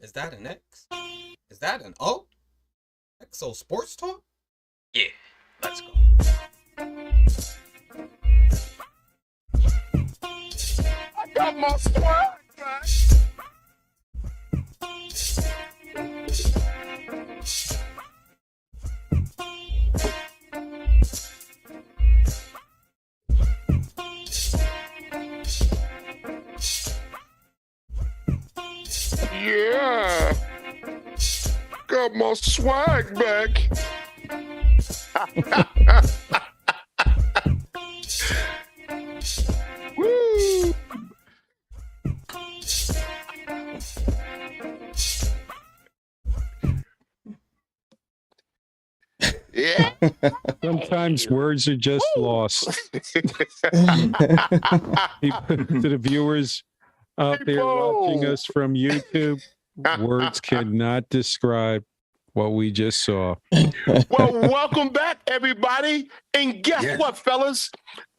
Is that an X? Is that an O? XO Sports Talk? Yeah, let's go. I got my swag back. Yeah, got my swag back. Woo! Yeah. Sometimes words are just lost. To the viewers out there watching us from YouTube, words cannot describe what we just saw. Well, welcome back, everybody. And guess what, fellas?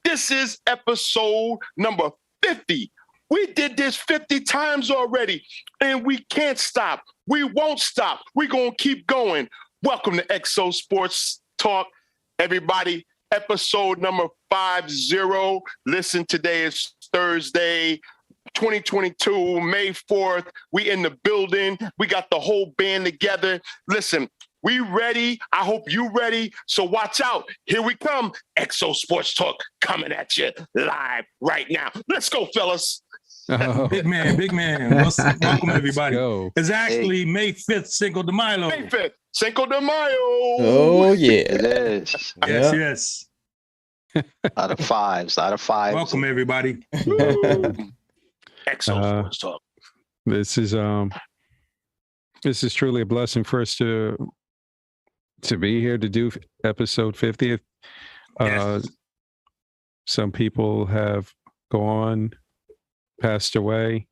This is episode number 50. We did this 50 times already, and we can't stop. We won't stop. We're going to keep going. Welcome to XO Sports Talk, everybody. Episode number 50. Listen, today is Thursday, 2022, May 4th. We in the building. We got the whole band together. Listen, we ready. I hope you ready. So watch out. Here we come. XO Sports Talk coming at you live right now. Let's go, fellas. Oh. Big man. Welcome, everybody. It's actually May 5th, Cinco de Mayo. May 5th, Cinco de Mayo. Oh, yeah. It is. Yes. Out of fives. Welcome, everybody. XO Sports Talk. This is truly a blessing for us to be here to do episode 50th. Some people have gone, passed away.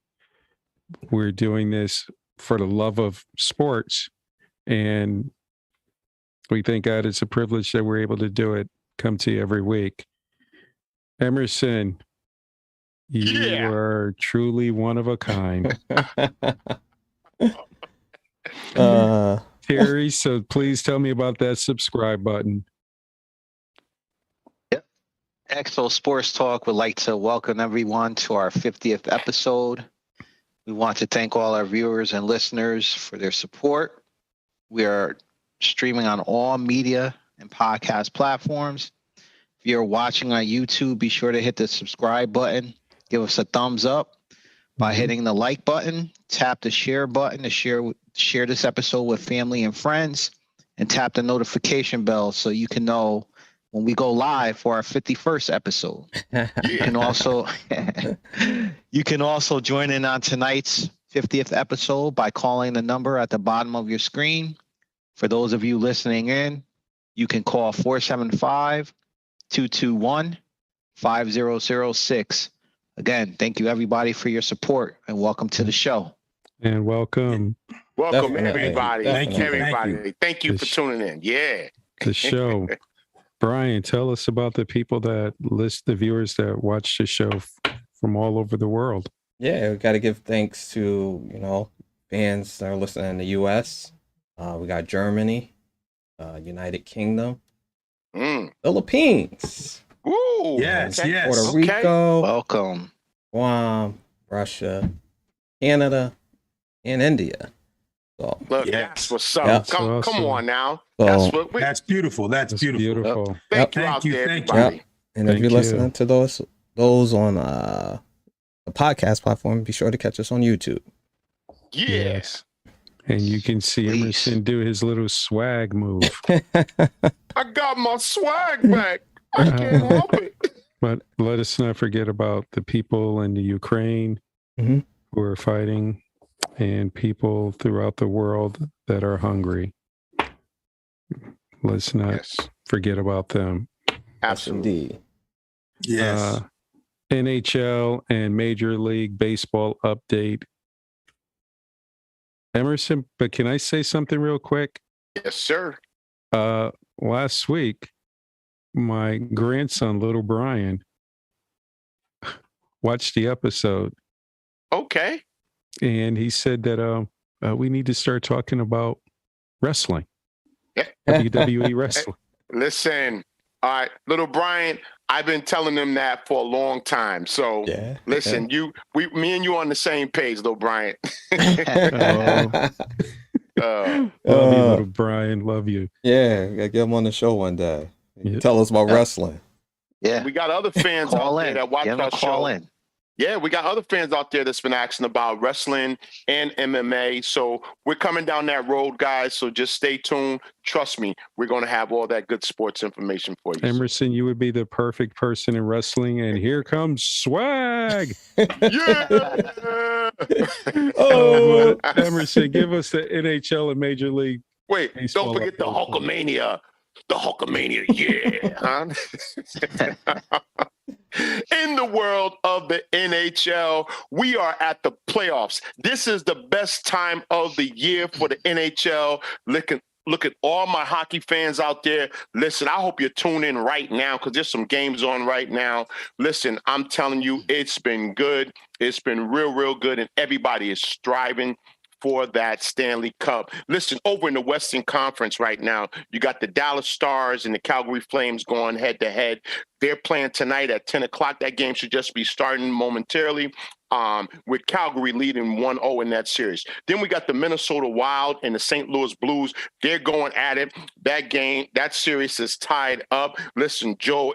We're doing this for the love of sports, and we thank God it's a privilege that we're able to do it. Come to you every week. Emerson, you are truly one of a kind. Terry, so please tell me about that subscribe button. Yep. XO Sports Talk would like to welcome everyone to our 50th episode. We want to thank all our viewers and listeners for their support. We are streaming on all media and podcast platforms. If you're watching on YouTube, be sure to hit the subscribe button. Give us a thumbs up by hitting the like button. Tap the share button to share this episode with family and friends, and tap the notification bell so you can know when we go live for our 51st episode. You can also join in on tonight's 50th episode by calling the number at the bottom of your screen. For those of you listening in, you can call 475-221-5006. Again, thank you everybody for your support, and welcome to the show. And welcome. Welcome, Definitely. everybody. Thank you. Thank you for tuning in. Yeah. The show. Brian, tell us about the people the viewers that watch the show from all over the world. Yeah, we got to give thanks to, fans that are listening in the U.S. We got Germany, United Kingdom, Philippines. Ooh. Yes. Puerto Rico. Welcome. Guam, Russia, Canada, and India. So, Look, that's what's up. Yep. Come on now. So, That's beautiful. That's beautiful. Thank you Thank out you, there, thank you. everybody. and if Thank you're you. listening to those on the podcast platform, be sure to catch us on YouTube. Yeah. Yes. And you can see Please. Emerson do his little swag move. I got my swag back. I can't help it. But let us not forget about the people in the Ukraine Mhm. who are fighting, and people throughout the world that are hungry. Let's not forget about them. Absolutely. Indeed. Yes. NHL and Major League Baseball update. Emerson, but can I say something real quick? Yes, sir. Last week, my grandson, little Brian, watched the episode, Okay. and he said that we need to start talking about wrestling. Yeah. WWE wrestling. Listen, all right, little Brian, I've been telling them that for a long time. So listen, me and you on the same page, little Brian. Love you, little Brian. Love you. Yeah, gotta get him on the show one day. Tell us about wrestling. Yeah. We got other fans out there that watch our show. Yeah, we got other fans out there that's been asking about wrestling and MMA. So we're coming down that road, guys. So just stay tuned. Trust me, we're going to have all that good sports information for you. Emerson, you would be the perfect person in wrestling. And here comes swag. Yeah. Emerson, give us the NHL and Major League. Wait, don't forget the Hulkamania. The Hulkamania, yeah. In the world of the NHL, we are at the playoffs. This is the best time of the year for the NHL. Look at all my hockey fans out there. Listen, I hope you're tuning in right now because there's some games on right now. Listen, I'm telling you, it's been good. It's been real good, and everybody is striving for that Stanley Cup. Listen, over in the Western Conference right now, you got the Dallas Stars and the Calgary Flames going head-to-head. They're playing tonight at 10 o'clock. That game should just be starting momentarily. With Calgary leading 1-0 in that series. Then we got the Minnesota Wild and the St. Louis Blues. They're going at it. That series is tied up. Listen, Joe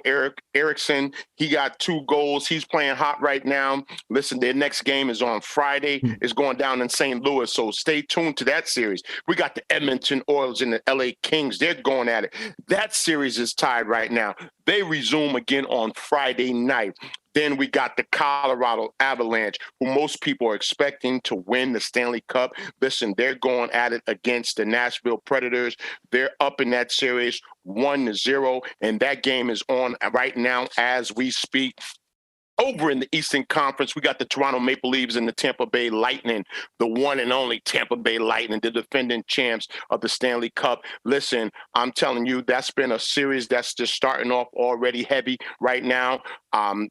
Eriksson, he got 2 goals. He's playing hot right now. Listen, their next game is on Friday. It's going down in St. Louis, so stay tuned to that series. We got the Edmonton Oilers and the LA Kings. They're going at it. That series is tied right now. They resume again on Friday night. Then we got the Colorado Avalanche, who most people are expecting to win the Stanley Cup. Listen, they're going at it against the Nashville Predators. They're up in that series 1-0, and that game is on right now as we speak. Over in the Eastern Conference, we got the Toronto Maple Leafs and the Tampa Bay Lightning, the one and only Tampa Bay Lightning, the defending champs of the Stanley Cup. Listen, I'm telling you, that's been a series that's just starting off already heavy right now.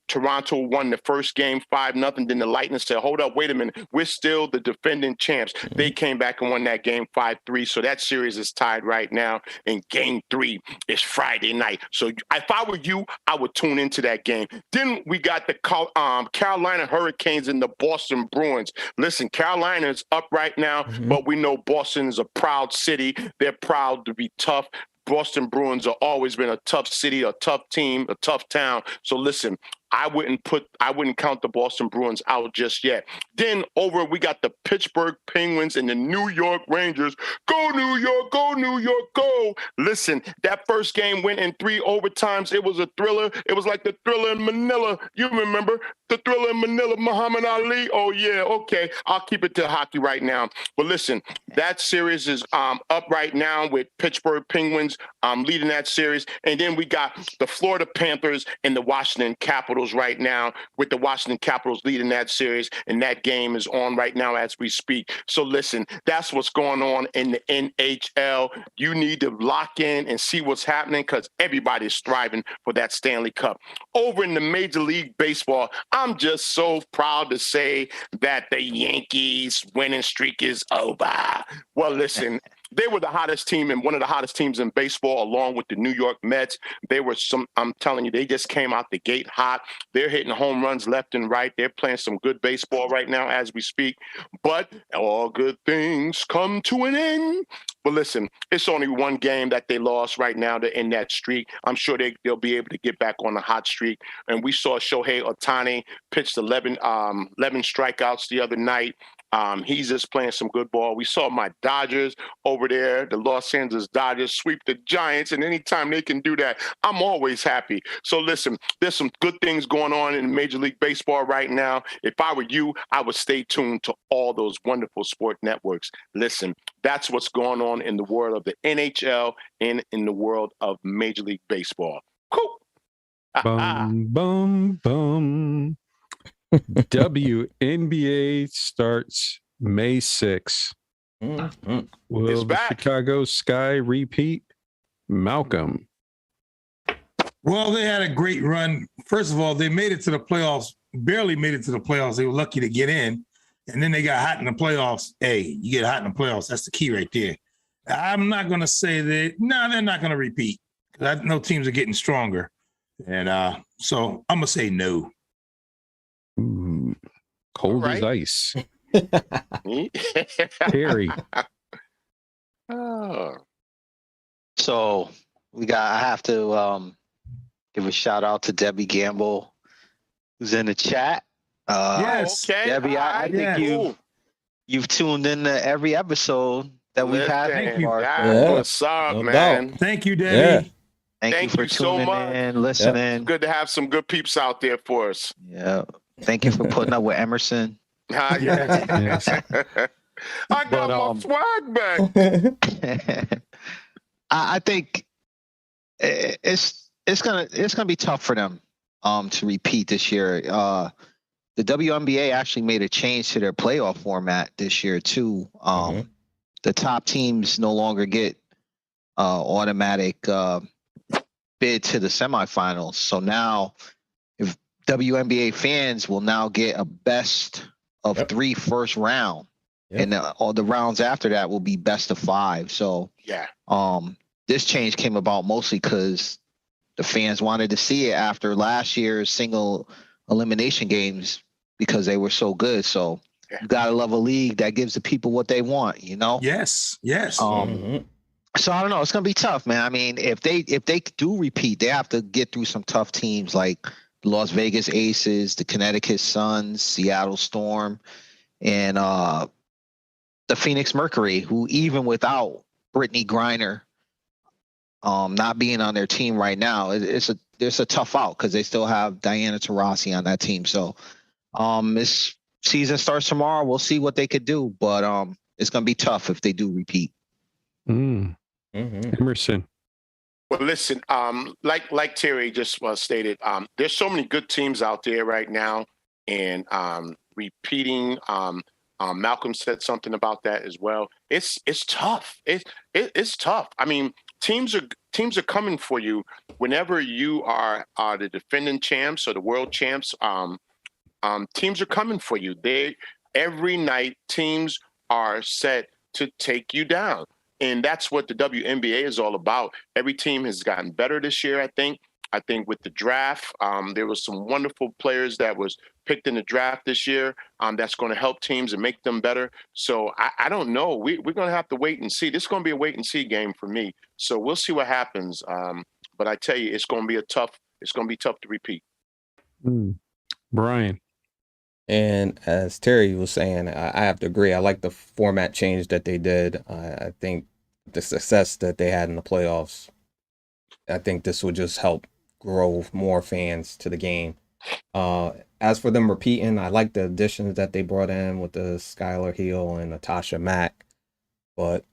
Toronto won the first game 5-0. Then the Lightning said, hold up, wait a minute. We're still the defending champs. They came back and won that game 5-3. So that series is tied right now. And game 3 is Friday night. So if I were you, I would tune into that game. Then we got the Carolina Hurricanes and the Boston Bruins. Listen, Carolina is up right now, but we know Boston is a proud city. They're proud to be tough. Boston Bruins have always been a tough city, a tough team, a tough town. So listen, I wouldn't count the Boston Bruins out just yet. Then we got the Pittsburgh Penguins and the New York Rangers. Go New York, go New York, go. Listen, that first game went in 3 overtimes. It was a thriller. It was like the Thriller in Manila. You remember the Thriller in Manila, Muhammad Ali? Oh yeah, okay. I'll keep it to hockey right now. But listen, that series is up right now with Pittsburgh Penguins leading that series. And then we got the Florida Panthers and the Washington Capitals right now, with the Washington Capitals leading that series, and that game is on right now as we speak. So listen, that's what's going on in the NHL. You need to lock in and see what's happening because everybody's striving for that Stanley Cup. Over in the Major League Baseball, I'm just so proud to say that the Yankees winning streak is over. Well, listen, they were the hottest team and one of the hottest teams in baseball, along with the New York Mets. I'm telling you, they just came out the gate hot. They're hitting home runs left and right. They're playing some good baseball right now as we speak. But all good things come to an end. But listen, it's only one game that they lost right now to end that streak. I'm sure they'll be able to get back on the hot streak. And we saw Shohei Ohtani pitched 11 strikeouts the other night. He's just playing some good ball. We saw my Dodgers over there, the Los Angeles Dodgers, sweep the Giants, and anytime they can do that, I'm always happy. So listen, there's some good things going on in Major League Baseball right now. If I were you, I would stay tuned to all those wonderful sport networks. Listen, that's what's going on in the world of the NHL and in the world of Major League Baseball. Cool. Bum, bum, bum. WNBA starts May 6th. Will the Chicago Sky repeat? Malcolm. Well, they had a great run. First of all, they made it to the playoffs, barely made it to the playoffs. They were lucky to get in. and then they got hot in the playoffs. Hey, you get hot in the playoffs. That's the key right there. I'm not going to say that. No, they're not going to repeat. I know teams are getting stronger. And so I'm going to say no. Ooh, cold as ice. Terry. Oh. So I have to give a shout out to Debbie Gamble, who's in the chat. Yes. Okay. Debbie, I think you've tuned in to every episode that we've had. Thank you. That's what's up, No man. doubt. Thank you, Debbie. Yeah. Thank you for so tuning much. in, listening. It's good to have some good peeps out there for us. Yeah. Thank you for putting up with Emerson. Yes. I got my swag back. I think it's gonna be tough for them to repeat this year. The WNBA actually made a change to their playoff format this year too. The top teams no longer get automatic bid to the semifinals. So now, if WNBA fans will now get a best of 3 first round, and all the rounds after that will be best of 5. So this change came about mostly because the fans wanted to see it after last year's single elimination games because they were so good. So you gotta love a league that gives the people what they want, you know? Yes. So I don't know. It's gonna be tough, man. I mean, if they do repeat, they have to get through some tough teams like the Las Vegas Aces, the Connecticut Suns, Seattle Storm, and the Phoenix Mercury, who even without Brittany Griner not being on their team right now, it's a tough out because they still have Diana Taurasi on that team. So this season starts tomorrow. We'll see what they could do, but it's gonna be tough if they do repeat. Emerson. Well, listen, like Terry just stated, there's so many good teams out there right now, and repeating. Malcolm said something about that as well. It's tough. It's tough. I mean, teams are coming for you whenever you are the defending champs or the world champs. Teams are coming for you. Every night teams are set to take you down. And that's what the WNBA is all about. Every team has gotten better this year, I think. I think with the draft, there was some wonderful players that was picked in the draft this year that's going to help teams and make them better. So I don't know. We're going to have to wait and see. This is going to be a wait and see game for me. So we'll see what happens. But I tell you, it's going to be tough to repeat. Brian. And as Terry was saying, I have to agree. I like the format change that they did. I think the success that they had in the playoffs, I think this will just help grow more fans to the game. As for them repeating, I like the additions that they brought in with the Skylar Hill and Natasha Mack. But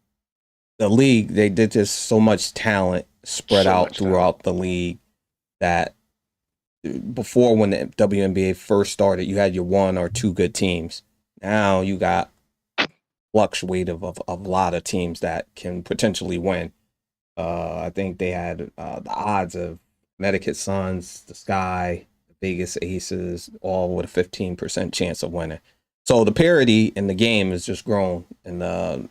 the league, they did just so much talent spread out throughout the league that before, when the WNBA first started, you had your 1 or 2 good teams. Now you got fluctuate of a lot of teams that can potentially win. I think they had the odds of Connecticut Suns, the Sky, the Vegas Aces, all with a 15% chance of winning. So the parity in the game has just grown, and the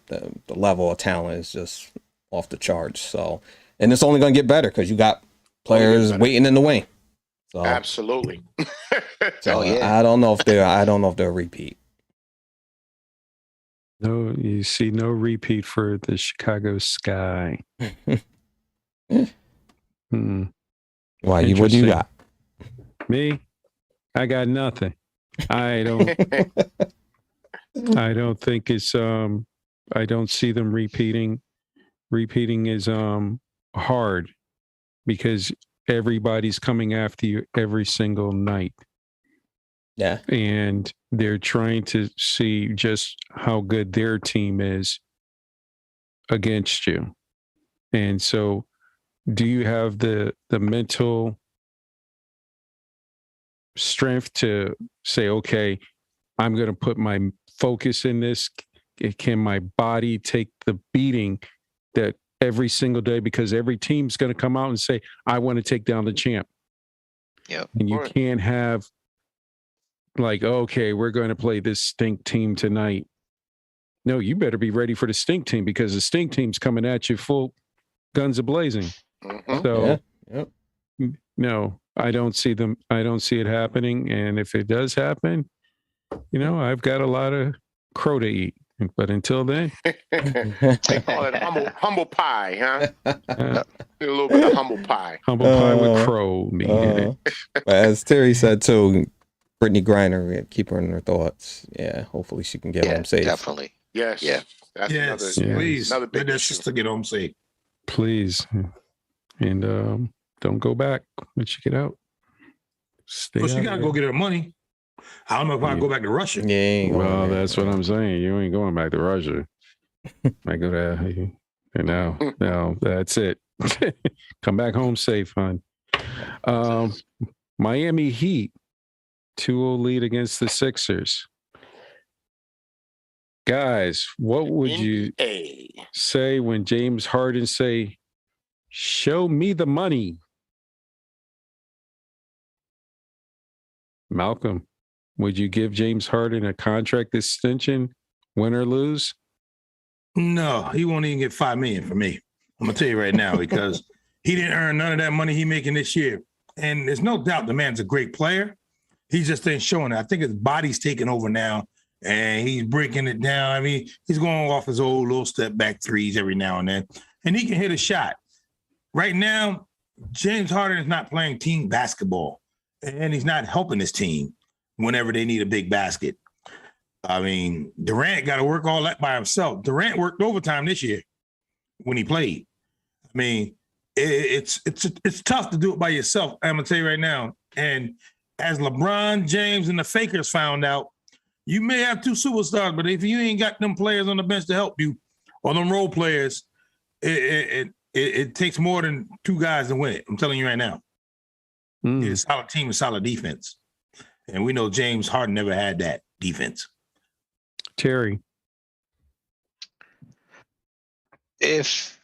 level of talent is just off the charts. So, and it's only going to get better because you got players waiting in the wing. So, absolutely. So I don't know if they'll repeat. No, you see no repeat for the Chicago Sky. Why? What do you got? Me? I got nothing. I don't think it's I don't see them repeating. Repeating is hard because everybody's coming after you every single night. Yeah. And they're trying to see just how good their team is against you. And so do you have the mental strength to say, okay, I'm going to put my focus in this? Can my body take the beating that every single day, because every team's going to come out and say, I want to take down the champ. Yeah. And you can't have like, okay, we're going to play this stink team tonight. No, you better be ready for the stink team because the stink team's coming at you full guns a-blazing. Mhm. So, Yep. no, I don't see them. I don't see it happening. And if it does happen, I've got a lot of crow to eat. But until then, They call it humble pie, huh? A little bit of humble pie. humble pie with crow meat in it. But as Terry said too, Brittany Griner, we have to keep her in her thoughts. Yeah, hopefully she can get Yeah, home safe. definitely. Yes. Yeah. That's Yes, Yeah. please. another big Let that issue. sister get home safe. Please. And don't go back once you get out. Stay Well, she out got to of go there. get her money. I don't know if I go back to Russia. Yeah, ain't going Well, there. that's what I'm saying. You ain't going back to Russia. I go there. And now that's it. Come back home safe, hon. Miami Heat, 2-0 lead against the Sixers. Guys, what would you NBA. say when James Harden say, "Show me the money"? Malcolm, would you give James Harden a contract extension, win or lose? No, he won't even get $5 million from me. I'm gonna tell you right now because he didn't earn none of that money he making this year. And there's no doubt the man's a great player. He just ain't showing it. I think his body's taking over now, and he's breaking it down. I mean, he's going off his old little step back threes every now and then, and he can hit a shot. Right now, James Harden is not playing team basketball, and he's not helping his team whenever they need a big basket. I mean, Durant got to work all that by himself. Durant worked overtime this year when he played. I mean, it's tough to do it by yourself. I'm gonna tell you right now. And as LeBron James and the Fakers found out, you may have two superstars, but if you ain't got them players on the bench to help you, or them role players, it takes more than two guys to win it. I'm telling you right now. It's a solid team and solid defense. And we know James Harden never had that defense. Terry. If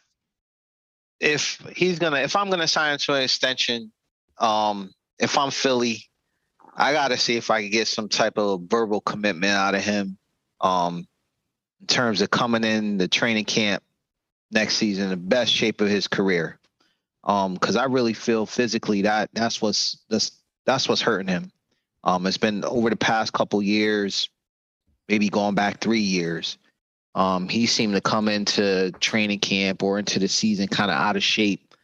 I'm gonna sign to an extension, if I'm Philly, I gotta see if I can get some type of verbal commitment out of him, in terms of coming in the training camp next season, the best shape of his career. Because I really feel physically that's what's hurting him. It's been over the past couple years, maybe going back 3 years. He seemed to come into training camp or into the season kind of out of shape,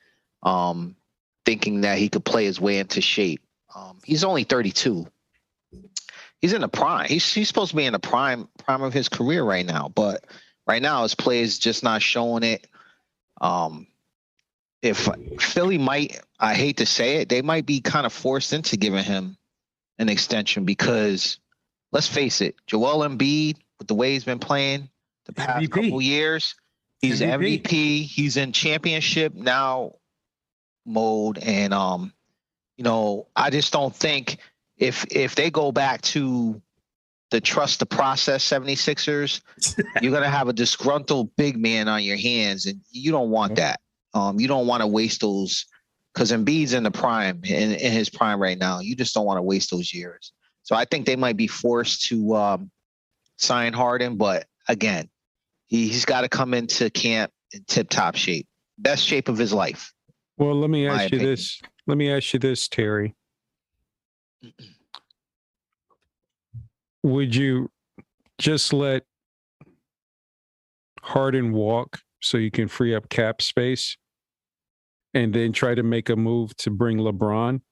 thinking that he could play his way into shape. He's only 32. He's in the prime. He's supposed to be in the prime of his career right now, but right now his play is just not showing it. If Philly might, I hate to say it, they might be kind of forced into giving him an extension because let's face it, Joel Embiid, with the way he's been playing the past MVP. couple years, he's MVP. MVP. He's in championship now mode. And, I just don't think if they go back to the trust the process 76ers, you're going to have a disgruntled big man on your hands, and you don't want that. You don't want to waste those because Embiid's in the prime, in his prime right now. You just don't want to waste those years. So I think they might be forced to sign Harden, but again, he's got to come into camp in tip-top shape, best shape of his life. Well, let me ask you opinion. this. Let me ask you this, Terry. Would you just let Harden walk so you can free up cap space and then try to make a move to bring LeBron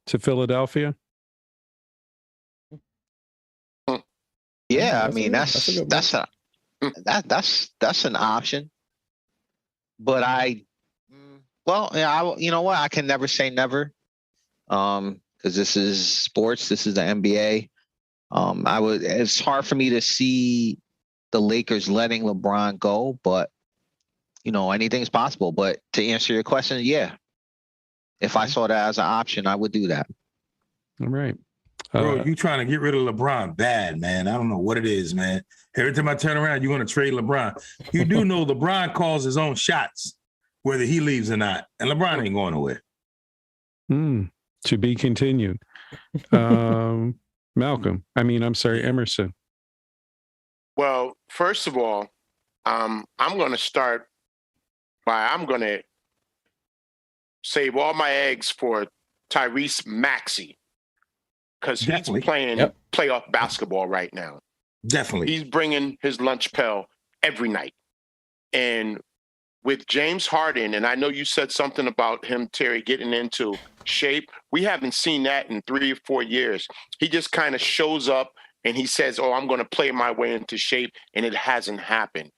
to Philadelphia? Yeah, I That's mean a good that's an option. But you know what? I can never say never. Because this is sports. This is the NBA. It's hard for me to see the Lakers letting LeBron go, but anything's possible. But to answer your question, yeah. If I saw that as an option, I would do that. All right. Bro, you trying to get rid of LeBron bad, man. I don't know what it is, man. Every time I turn around, you want to trade LeBron. You do know LeBron calls his own shots, whether he leaves or not. And LeBron ain't going nowhere. To be continued. Malcolm. I'm sorry, Emerson. Well, first of all, I'm going to start I'm going to save all my eggs for Tyrese Maxey because he's playing playoff basketball right now. Definitely. He's bringing his lunch pail every night. And with James Harden, and I know you said something about him, Terry, getting into shape. We haven't seen that in 3 or 4 years. He just kind of shows up and he says, I'm going to play my way into shape, and it hasn't happened.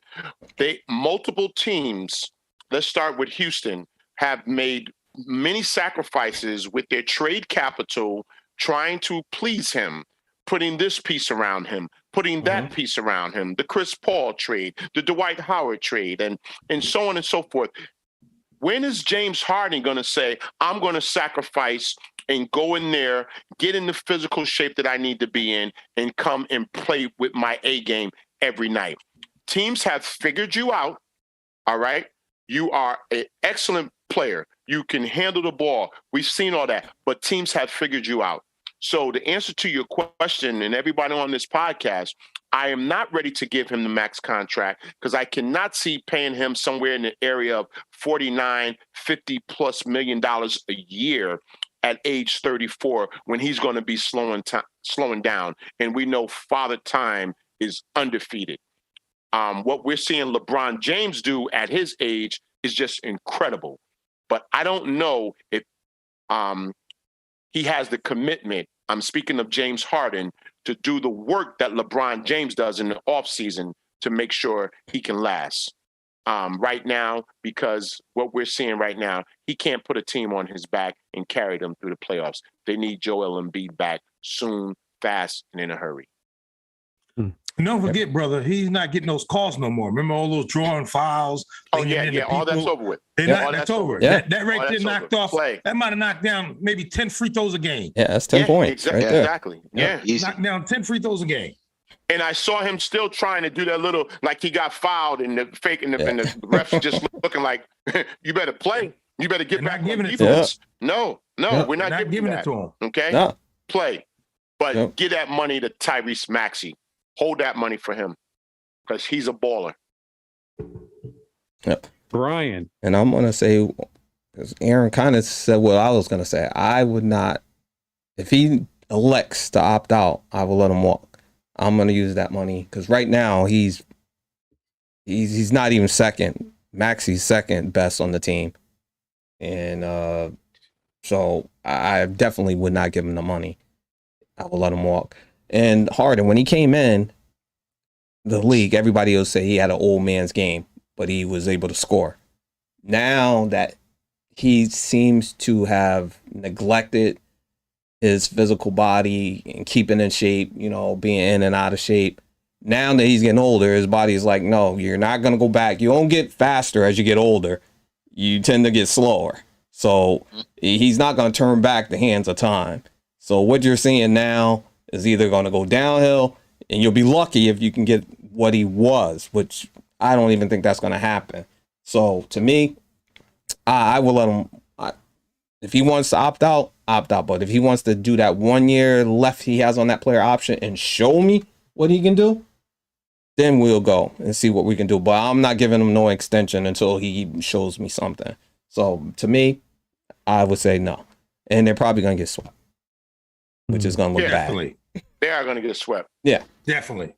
Multiple teams, let's start with Houston, have made many sacrifices with their trade capital trying to please him, putting this piece around him, putting that piece around him, the Chris Paul trade, the Dwight Howard trade, and so on and so forth. When is James Harden going to say, I'm going to sacrifice and go in there, get in the physical shape that I need to be in, and come and play with my A game every night? Teams have figured you out, all right? You are an excellent player. You can handle the ball. We've seen all that, but teams have figured you out. So the answer to your question, and everybody on this podcast, I am not ready to give him the max contract because I cannot see paying him somewhere in the area of $49, $50+ million a year at age 34 when he's going to be slowing down. And we know Father Time is undefeated. What we're seeing LeBron James do at his age is just incredible. But I don't know if he has the commitment, I'm speaking of James Harden, to do the work that LeBron James does in the offseason to make sure he can last. Right now, because what we're seeing right now, he can't put a team on his back and carry them through the playoffs. They need Joel Embiid back soon, fast, and in a hurry. And don't forget, brother, he's not getting those calls no more. Remember all those drawing fouls? Oh, yeah, all that's over with. That's over. Yeah. That right there knocked off. That might have knocked down maybe 10 free throws a game. Yeah, that's 10 points. Exactly. Yeah. Knocked down 10 free throws a game. And I saw him still trying to do that little, like he got fouled and the fake, and the refs just looking like, you better play. You better get back on defense. No, we're not giving it to him. Okay? No. Play. But give that money to Tyrese Maxey. Hold that money for him because he's a baller. Yep. Brian. And I'm going to say, because Aaron kind of said what I was going to say, I would not, if he elects to opt out, I will let him walk. I'm going to use that money because right now he's not even second. Maxey's second best on the team. And so I definitely would not give him the money. I will let him walk. And Harden, when he came in the league, everybody will say he had an old man's game, but he was able to score. Now that he seems to have neglected his physical body and keeping in shape, being in and out of shape. Now that he's getting older, his body is like, no, you're not going to go back. You don't get faster as you get older. You tend to get slower. So he's not going to turn back the hands of time. So what you're seeing now is either going to go downhill, and you'll be lucky if you can get what he was, which I don't even think that's going to happen. So to me, I will let him. If he wants to opt out, opt out. But if he wants to do that 1 year left he has on that player option and show me what he can do, then we'll go and see what we can do. But I'm not giving him no extension until he shows me something. So to me, I would say no. And they're probably going to get swept, which is going to look bad. They are going to get swept. Yeah, definitely.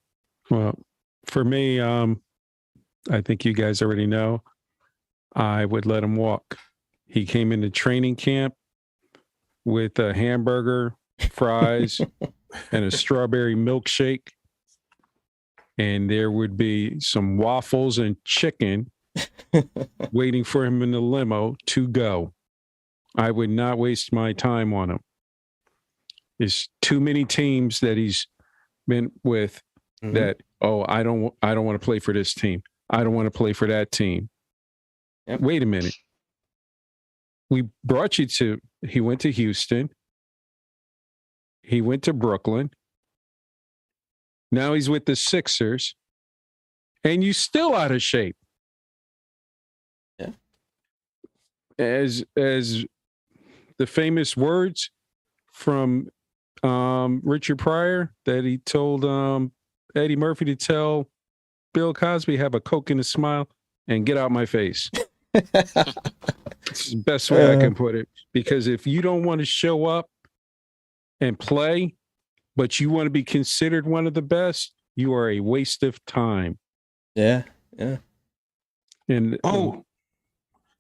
Well, for me, I think you guys already know, I would let him walk. He came into training camp with a hamburger, fries, and a strawberry milkshake. And there would be some waffles and chicken waiting for him in the limo to go. I would not waste my time on him. There's too many teams that he's been with that, I don't want to play for this team. I don't want to play for that team. Yep. Wait a minute. We brought you to, he went to Houston. He went to Brooklyn. Now he's with the Sixers. And you still out of shape. Yeah. As the famous words from Richard Pryor that he told Eddie Murphy to tell Bill Cosby, have a Coke in a smile and get out my face. It's the best way I can put it. Because if you don't want to show up and play, but you want to be considered one of the best, you are a waste of time. Yeah. And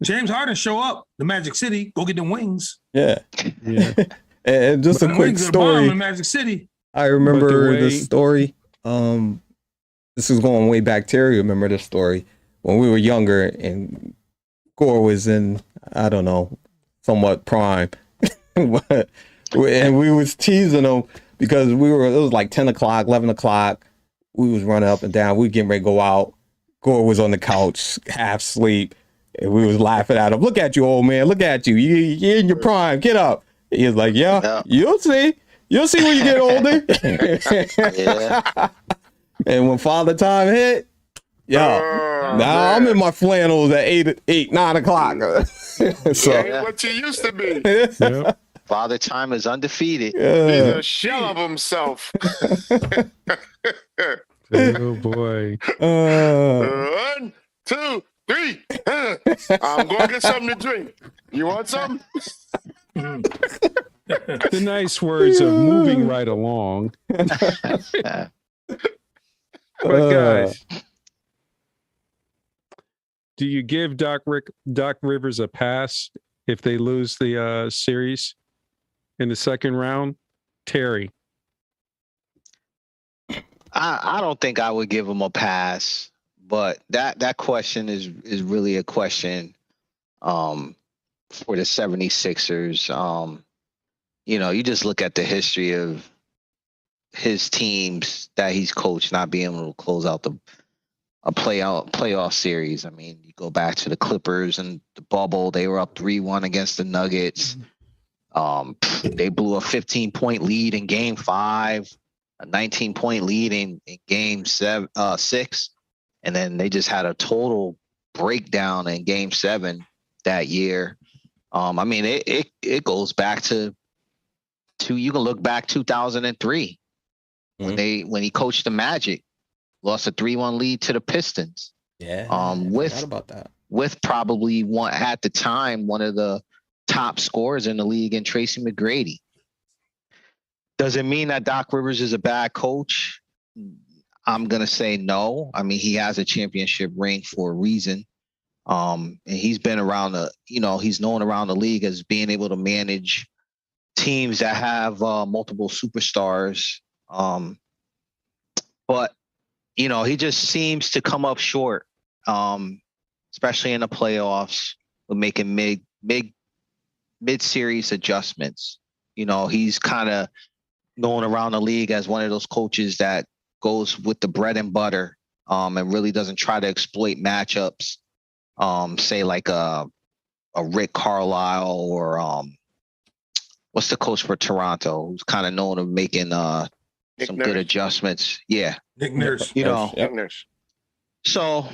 James Harden show up, the Magic City, go get them wings. Yeah. yeah. And just But a quick wings are the bomb story. in Magic City. I remember way- the story. This is going way back. Terry, remember this story when we were younger and Gore was in, I don't know, somewhat prime, and we was teasing him because it was like 10 o'clock, 11 o'clock. We was running up and down. We getting ready to go out. Gore was on the couch, half asleep, and we was laughing at him. Look at you, old man. Look at you. You're in your prime. Get up. He was like, yeah. You'll see. You'll see when you get older. Yeah. And when Father Time hit, now I'm in my flannels at 9 o'clock. So ain't what you used to be. Yep. Father Time is undefeated. He's a shell of himself. Oh boy. 1, 2, 3. I'm going to get something to drink. You want something? The nice words of moving right along. But guys, do you give Doc Rivers a pass if they lose the series in the second round? Terry. I don't think I would give him a pass, but that question is really a question for the 76ers. You just look at the history of his teams that he's coached not being able to close out a playoff series. I mean, you go back to the Clippers and the bubble, they were up 3-1 against the Nuggets. They blew a 15-point lead in game 5, a 19-point lead in game 6, and then they just had a total breakdown in game 7 that year. I mean, it goes back to you can look back 2003 when he coached the Magic, lost a 3-1 lead to the Pistons. Yeah. With about that. With probably at the time one of the top scorers in the league in Tracy McGrady. Does it mean that Doc Rivers is a bad coach? I'm gonna say no. I mean, he has a championship ring for a reason. And he's been around he's known around the league as being able to manage teams that have multiple superstars. But he just seems to come up short, especially in the playoffs with making mid-series adjustments. He's kind of known around the league as one of those coaches that goes with the bread and butter and really doesn't try to exploit matchups. Say like a Rick Carlisle or what's the coach for Toronto who's kind of known of making some good adjustments. Yeah. Nick Nurse. Nick Nurse. So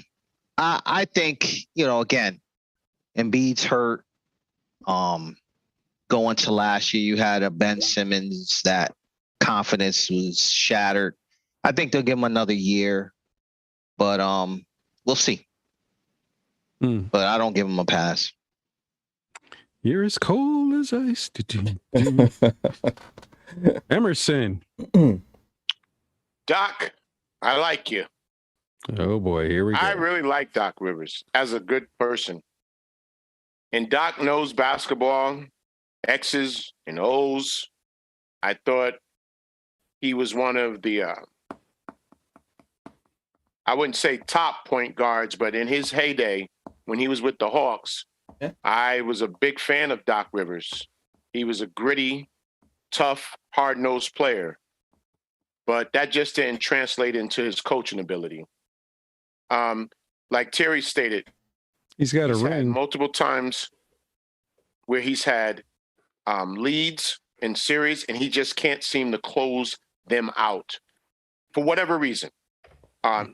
I think, again, Embiid's hurt. Going to last year, you had a Ben Simmons that confidence was shattered. I think they'll give him another year, but we'll see. But I don't give him a pass. You're as cold as ice. Emerson. Doc, I like you. Oh boy, here we go. I really like Doc Rivers as a good person. And Doc knows basketball, X's and O's. I thought he was one of the, I wouldn't say top point guards, but in his heyday, when he was with the Hawks, I was a big fan of Doc Rivers. He was a gritty, tough, hard-nosed player. But that just didn't translate into his coaching ability. Like Terry stated, he's got a ring multiple times where he's had leads in series and he just can't seem to close them out for whatever reason.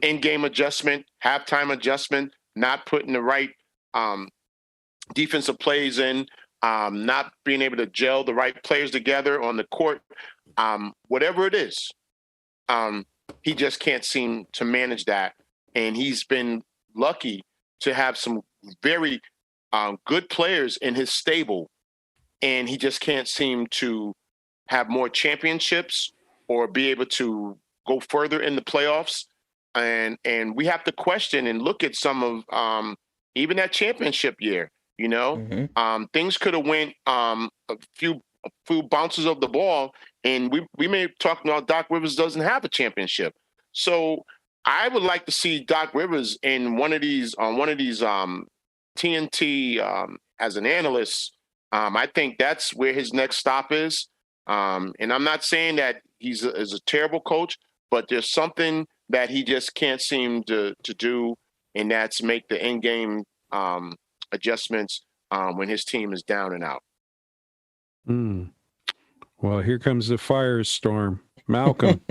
In-game adjustment, halftime adjustment, not putting the right defensive plays in, not being able to gel the right players together on the court. whatever it is, he just can't seem to manage that. And he's been lucky to have some very good players in his stable, and he just can't seem to have more championships or be able to go further in the playoffs. And we have to question and look at some of even that championship year. Things could have went a few bounces of the ball, and we may talk about Doc Rivers doesn't have a championship. So I would like to see Doc Rivers in one of these TNT as an analyst. I think that's where his next stop is. And I'm not saying that he's a terrible coach, but there's something that he just can't seem to do, and that's make the in-game adjustments when his team is down and out. Well, here comes the firestorm. Malcolm.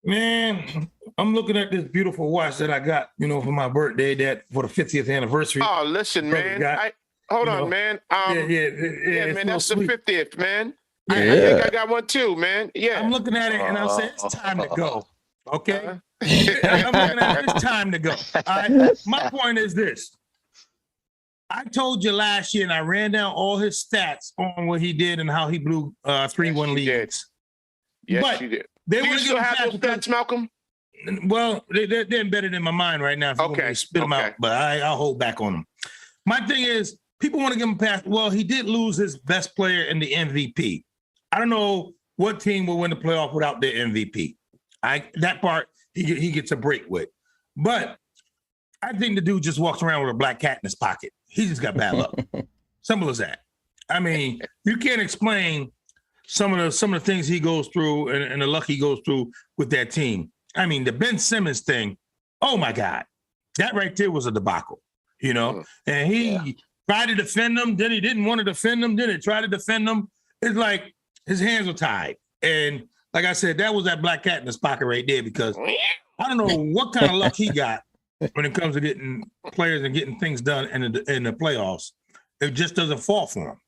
Man, I'm looking at this beautiful watch that I got, for my birthday, that for the 50th anniversary. Oh, listen, man. Hold on, man. Yeah, man, that's sweet. The 50th, man. Yeah. I think I got one too, man. Yeah. I'm looking at it and I'm saying it's time to go. Okay? I'm looking at it, it's time to go. All right? My point is this. I told you last year, and I ran down all his stats on what he did and how he blew 3-1 leads. Yes, you did. Do you still have those stats, Malcolm? Well, they're embedded in my mind right now. If you want me to spit them out, but I'll hold back on them. My thing is, people want to give him a pass. Well, he did lose his best player in the MVP. I don't know what team will win the playoff without their MVP. That part he gets a break with. But I think the dude just walks around with a black cat in his pocket. He just got bad luck. Simple as that. I mean, you can't explain some of the things he goes through and the luck he goes through with that team. I mean, the Ben Simmons thing, oh my God. That right there was a debacle, And he tried to defend them, then he didn't want to defend them, then he tried to defend them. It's like his hands were tied. And like I said, that was that black cat in his pocket right there, because I don't know what kind of luck he got when it comes to getting players and getting things done in the playoffs. It just doesn't fall for him.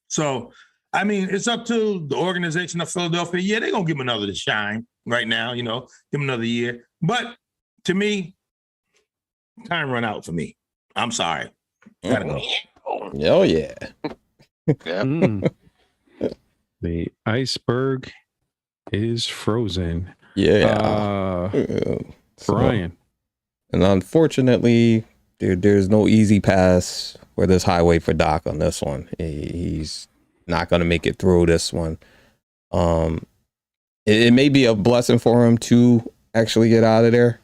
So, I mean, it's up to the organization of Philadelphia. Yeah, they're going to give him another to shine right now, give him another year. But to me, time run out for me. I'm sorry. Gotta go. Oh, yeah. The iceberg is frozen. Yeah. Brian. And unfortunately, there's no easy pass for this highway for Doc on this one. He's not going to make it through this one. It may be a blessing for him to actually get out of there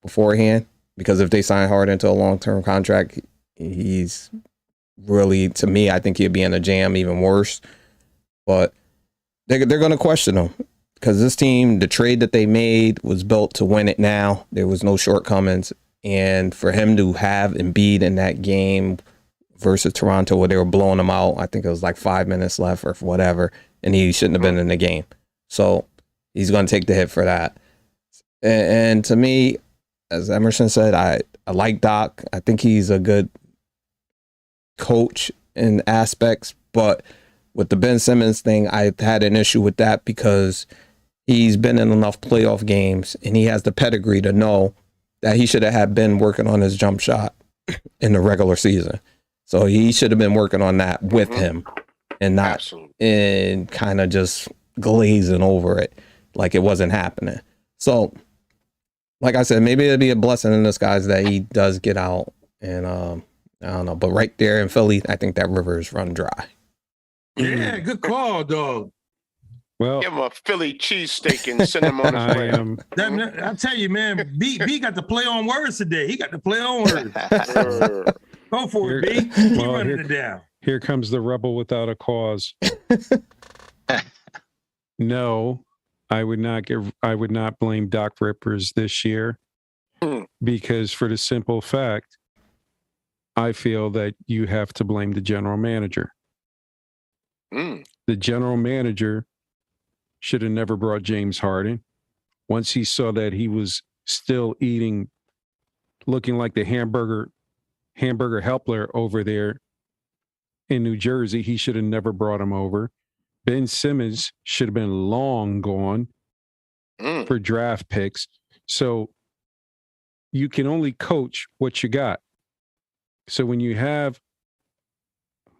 beforehand, because if they sign Harden to a long-term contract, he's really, to me, I think he'd be in a jam even worse. But they're going to question him, because this team, the trade that they made was built to win it now. There was no shortcomings. And for him to have Embiid in that game versus Toronto, where they were blowing him out, I think it was like 5 minutes left or whatever, and he shouldn't have been in the game. So he's going to take the hit for that. And to me, as Emerson said, I like Doc. I think he's a good coach in aspects, but with the Ben Simmons thing, I had an issue with that, because he's been in enough playoff games and he has the pedigree to know that he should have been working on his jump shot in the regular season. So he should have been working on that with him, and not in kind of just glazing over it like it wasn't happening. So, like I said, maybe it'd be a blessing in disguise that he does get out. And I don't know, but right there in Philly, I think that river is run dry. Yeah, good call, dog. Well, give him a Philly cheesesteak and send him on his way. I tell you, man, B got to play on words today. He got to play on words. Go for it, B. Keep running it down. Here comes the rebel without a cause. No, I would not blame Doc Rivers this year, because for the simple fact, I feel that you have to blame the general manager. The general manager should have never brought James Harden. Once he saw that he was still looking like the hamburger helper over there in New Jersey, he should have never brought him over. Ben Simmons should have been long gone for draft picks. So you can only coach what you got. So when you have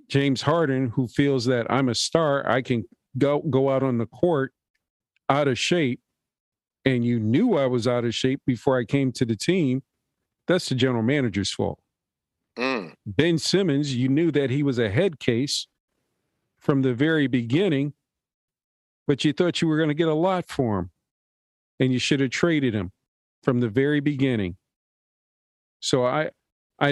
James Harden, who feels that I'm a star, I can go out on the court out of shape, and you knew I was out of shape before I came to the team, that's the general manager's fault. Ben Simmons, you knew that he was a head case from the very beginning, but you thought you were going to get a lot for him, and you should have traded him from the very beginning. So I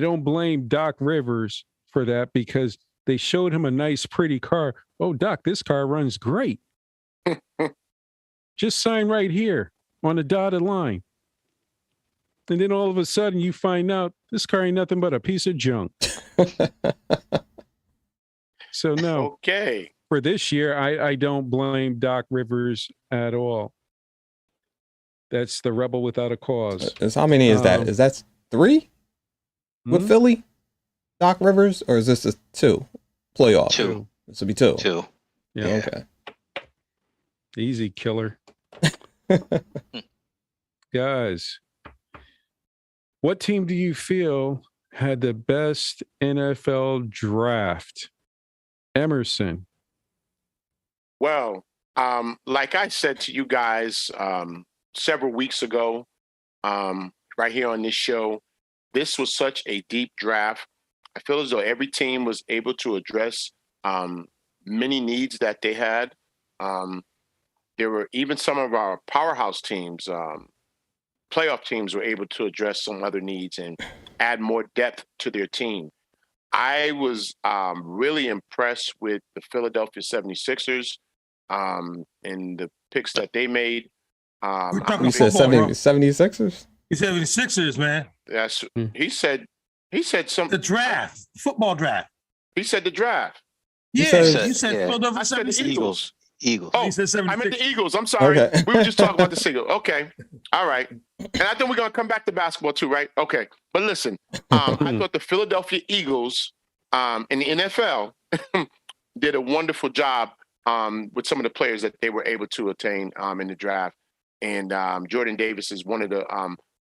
don't blame Doc Rivers for that, because they showed him a nice, pretty car. Oh, Doc, this car runs great. Just sign right here on the dotted line. And then all of a sudden you find out this car ain't nothing but a piece of junk. So no. Okay. For this year, I don't blame Doc Rivers at all. That's the rebel without a cause. How many is that? Is that 3 with Philly? Doc Rivers, or is this a 2 playoff? 2. This will be 2. 2. Yeah. Okay. Easy, killer. Guys, what team do you feel had the best NFL draft? Emerson. Well, like I said to you guys several weeks ago, right here on this show, this was such a deep draft. I feel as though every team was able to address many needs that they had. There were even some of our powerhouse teams, playoff teams, were able to address some other needs and add more depth to their team. I was really impressed with the Philadelphia 76ers and the picks that they made. You said 76ers? He said 76ers, man. That's he said some the draft, football draft. He said the draft. Yeah, you said Philadelphia I said the 76ers. Eagles. Oh, He said 76. I meant the Eagles. I'm sorry. Okay. We were just talking about the single. Okay. All right. And I think we're going to come back to basketball too, right? Okay. But listen, I thought the Philadelphia Eagles in the NFL did a wonderful job with some of the players that they were able to attain in the draft. And Jordan Davis is one of the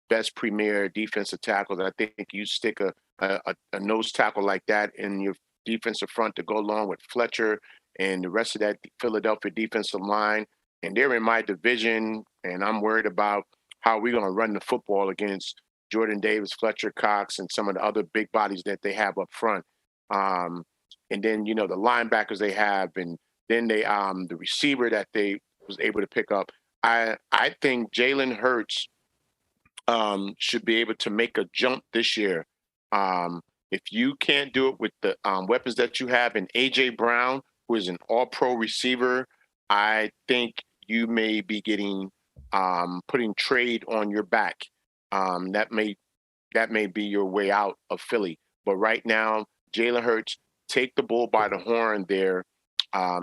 best premier defensive tackles. I think you stick a nose tackle like that in your defensive front to go along with Fletcher and the rest of that Philadelphia defensive line. And they're in my division, and I'm worried about how we're going to run the football against Jordan Davis, Fletcher Cox, and some of the other big bodies that they have up front. And then, the linebackers they have, and then they the receiver that they was able to pick up. I think Jalen Hurts should be able to make a jump this year. If you can't do it with the weapons that you have in A.J. Brown, who is an all-pro receiver, I think you may be getting putting trade on your back. That may be your way out of Philly. But right now, Jalen Hurts, take the bull by the horn there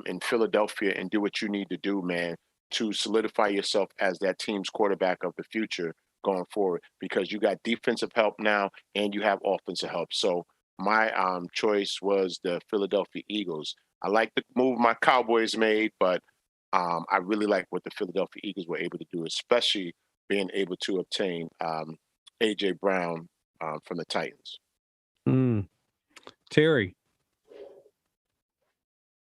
in Philadelphia and do what you need to do, man, to solidify yourself as that team's quarterback of the future going forward, because you got defensive help now and you have offensive help. So my choice was the Philadelphia Eagles. I like the move my Cowboys made, but I really like what the Philadelphia Eagles were able to do, especially being able to obtain A.J. Brown from the Titans. Terry.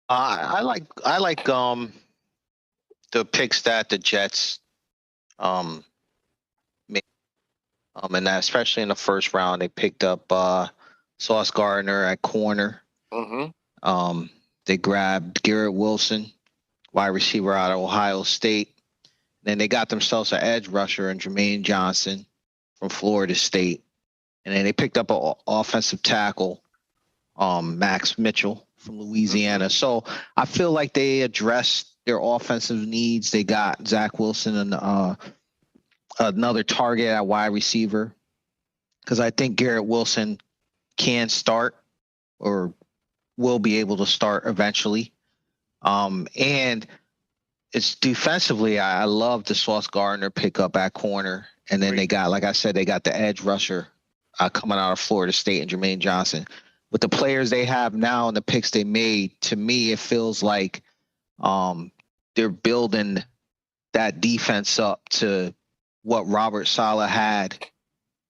I like the picks that the Jets made, and that especially in the first round they picked up Sauce Gardner at corner. They grabbed Garrett Wilson, wide receiver out of Ohio State. Then they got themselves an edge rusher in Jermaine Johnson from Florida State, and then they picked up an offensive tackle, Max Mitchell from Louisiana. So I feel like they addressed their offensive needs. They got Zach Wilson and another target at wide receiver, because I think Garrett Wilson can start or will be able to start eventually. And it's defensively, I love the Sauce Gardner pickup at corner. And then they got, like I said, they got the edge rusher coming out of Florida State and Jermaine Johnson. With the players they have now and the picks they made, to me, it feels like They're building that defense up to what Robert Saleh had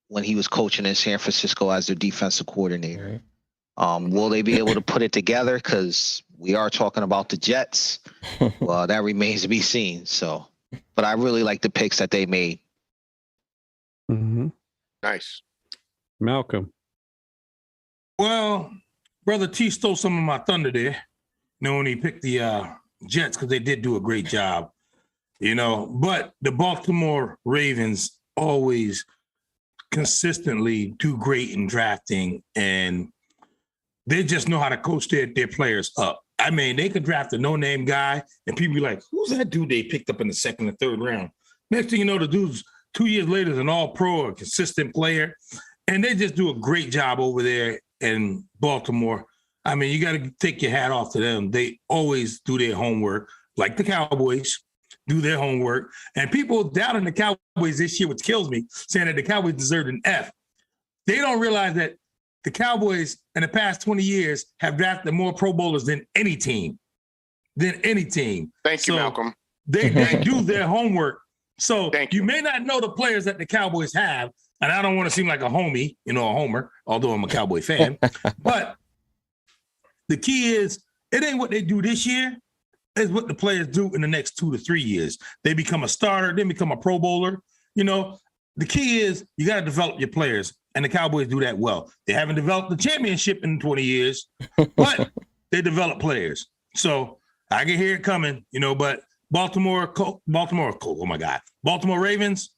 when he was coaching in San Francisco as their defensive coordinator. Will they be able to put it together? Because we are talking about the Jets. Well, that remains to be seen. So, but I really like the picks that they made. Mm-hmm. Nice. Malcolm. Well, Brother T stole some of my thunder there. When he picked the Jets, because they did do a great job, But the Baltimore Ravens always consistently do great in drafting, and they just know how to coach their players up. I mean, they could draft a no-name guy, and people be like, who's that dude they picked up in the second or third round? Next thing you know, the dude's 2 years later is an all-pro, a consistent player, and they just do a great job over there in Baltimore. I mean, you got to take your hat off to them. They always do their homework, like the Cowboys do their homework. And people doubting the Cowboys this year, which kills me, saying that the Cowboys deserved an F. They don't realize that the Cowboys in the past 20 years have drafted more Pro Bowlers than any team. Thank you, Malcolm. They do their homework. So you may not know the players that the Cowboys have, and I don't want to seem like a homie, a homer, although I'm a Cowboy fan. But the key is, it ain't what they do this year, it's what the players do in the next 2 to 3 years. They become a starter, then become a Pro Bowler. The key is you got to develop your players, and the Cowboys do that well. They haven't developed the championship in 20 years, but they develop players. So I can hear it coming, but Baltimore, oh my God, Baltimore Ravens,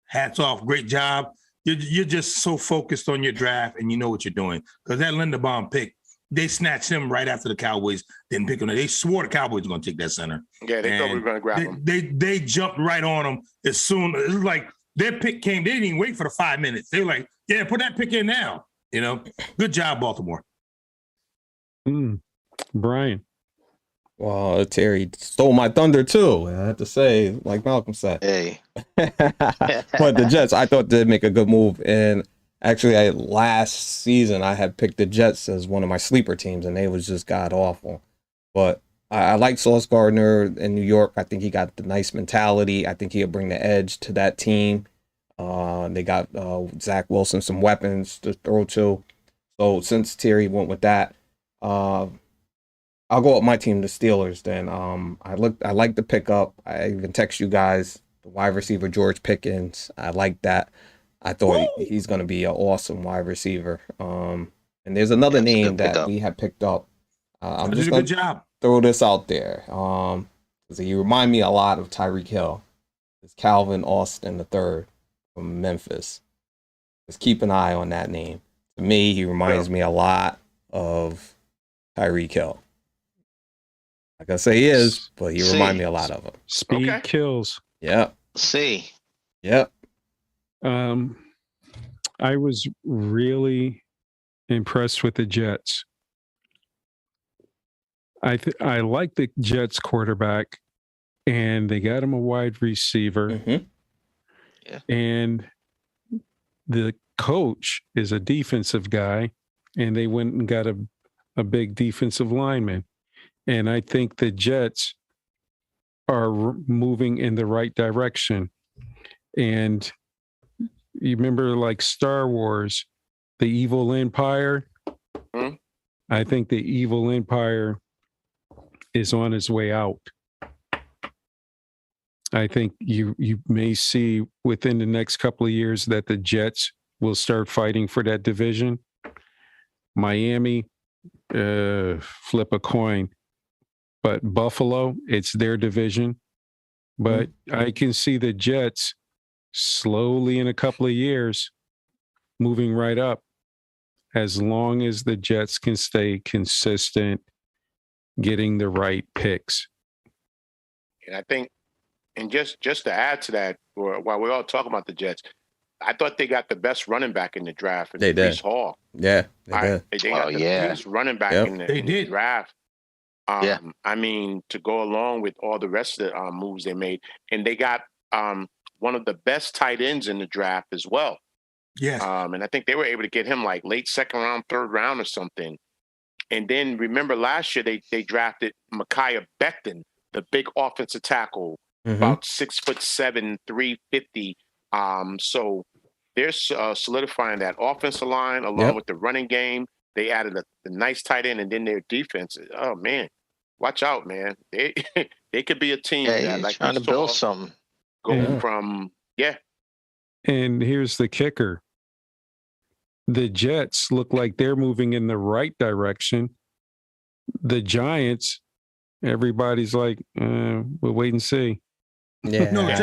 hats off, great job. You're just so focused on your draft, and you know what you're doing. Because that Linderbaum pick, they snatched him right after the Cowboys didn't pick him. They swore the Cowboys were going to take that center. Yeah, they thought we were going to grab him. They jumped right on him as soon. It was like their pick came. They didn't even wait for the 5 minutes. They were like, yeah, put that pick in now. Good job, Baltimore. Brian. Well, Terry stole my thunder too. I have to say, like Malcolm said. Hey. But the Jets, I thought did make a good move. And actually, last season, I had picked the Jets as one of my sleeper teams, and they was just god awful. But I like Sauce Gardner in New York. I think he got the nice mentality. I think he'll bring the edge to that team. They got Zach Wilson some weapons to throw to. So since Terry went with that, I'll go with my team, the Steelers. Then I like the pickup. I even text you guys the wide receiver George Pickens. I like that. I thought he's going to be an awesome wide receiver. And there's another name that we have picked up. I'm just going to throw this out there. Because he remind me a lot of Tyreek Hill. It's Calvin Austin III from Memphis. Just keep an eye on that name. To me, he reminds me a lot of Tyreek Hill. Like I say, he is, but he reminds me a lot of him. Speed kills. Yep. Yep. I was really impressed with the Jets. I like the Jets quarterback, and they got him a wide receiver. Mm-hmm. Yeah. And the coach is a defensive guy, and they went and got a big defensive lineman. And I think the Jets are moving in the right direction. And you remember, like Star Wars, the Evil Empire? Mm-hmm. I think the Evil Empire is on its way out. I think you may see within the next couple of years that the Jets will start fighting for that division. Miami, flip a coin. But Buffalo, it's their division. But I can see the Jets slowly in a couple of years moving right up, as long as the Jets can stay consistent, getting the right picks. And I think, and just to add to that, while we're all talking about the Jets, I thought they got the best running back in the draft. They did. Breece Hall. Yeah, they did. They got the best running back in the draft. I mean, to go along with all the rest of the moves they made. And they got one of the best tight ends in the draft as well. Yeah. And I think they were able to get him like late second round, third round or something. And then remember last year they drafted Micaiah Becton the big offensive tackle, about 6'7", 350. So they're solidifying that offensive line along with the running game. They added a nice tight end, and then their defense. Oh man, watch out, man! They they could be a team that he's like trying to build something. Go from And here's the kicker. The Jets look like they're moving in the right direction. The Giants, everybody's like, we'll wait and see. Yeah. No,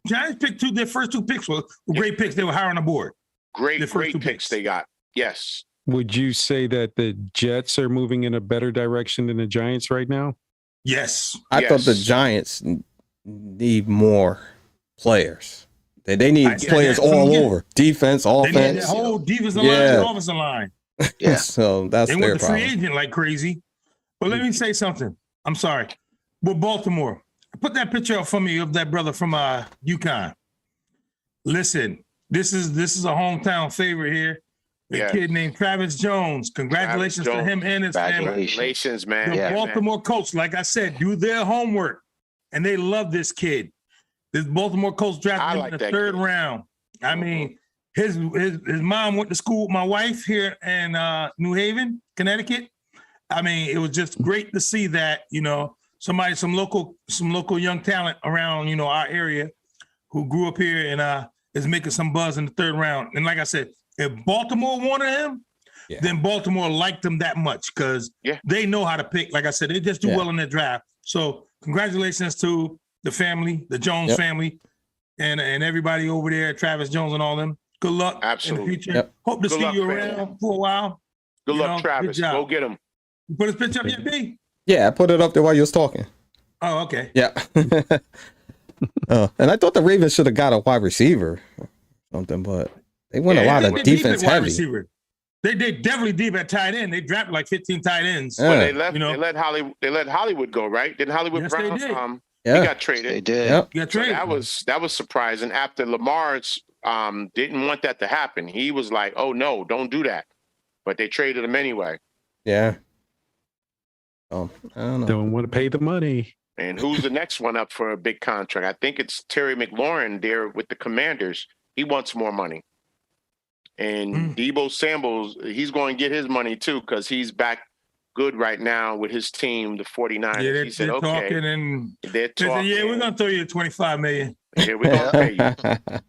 Giants picked their first two picks were great picks. They were higher on the board. Great picks they got. Yes. Would you say that the Jets are moving in a better direction than the Giants right now? Yes. I thought the Giants need more players. They need players all over. Defense, offense. They need the whole defensive line and offensive line. Yeah. So that's they their went the problem. free agent like crazy. But let me say something. I'm sorry. With Baltimore, put that picture up for me of that brother from UConn. Listen, this is a hometown favorite here. A kid named Travis Jones. Congratulations to him and his family. Congratulations, man. The Baltimore Colts, like I said, do their homework. And they love this kid. This Baltimore Colts drafted him in the third round. I mean, his mom went to school with my wife here in New Haven, Connecticut. I mean, it was just great to see that, some local young talent around, our area who grew up here and is making some buzz in the third round. And like I said, if Baltimore wanted him, then Baltimore liked him that much because they know how to pick. Like I said, they just do well in their draft. So congratulations to the family, the Jones family, and everybody over there, Travis Jones and all them. Good luck in the future. Hope to see you around for a while. Good luck, Travis. Go get him. You put his picture up yet, B? Yeah, I put it up there while you was talking. Oh, okay. Yeah. And I thought the Ravens should have got a wide receiver or something, but they went a lot of defense heavy. Receiver. They definitely deep at tight end. They drafted like 15 tight ends. Well, they let Hollywood go, right? Didn't Hollywood Brown? They did. He got traded. They did. Got traded. So that was surprising. After Lamar's didn't want that to happen. He was like, "Oh no, don't do that." But they traded him anyway. Yeah. I don't know. Don't want to pay the money. And who's the next one up for a big contract? I think it's Terry McLaurin there with the Commanders. He wants more money. And Debo Samuel, he's going to get his money too because he's back good right now with his team, the 49ers. Yeah, he said, they're okay. talking and they're talking. yeah, we're going to throw you $25 million. Yeah, we're going to pay you.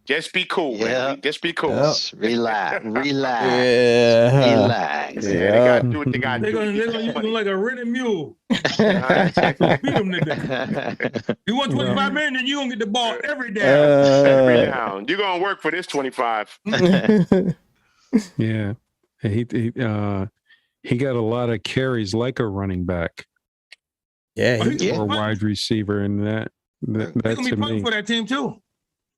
Just be cool, man. Just be cool. Just relax. Yeah. Relax. Yeah, they got to do what they got to do. They're going to use him like a rented mule. Beat him, nigga. You want $25 million, then you're going to get the ball every down. Every down. You're going to work for this 25. Yeah. He got a lot of carries like a running back. Yeah. Or wide receiver, and that He's gonna be playing for that team too.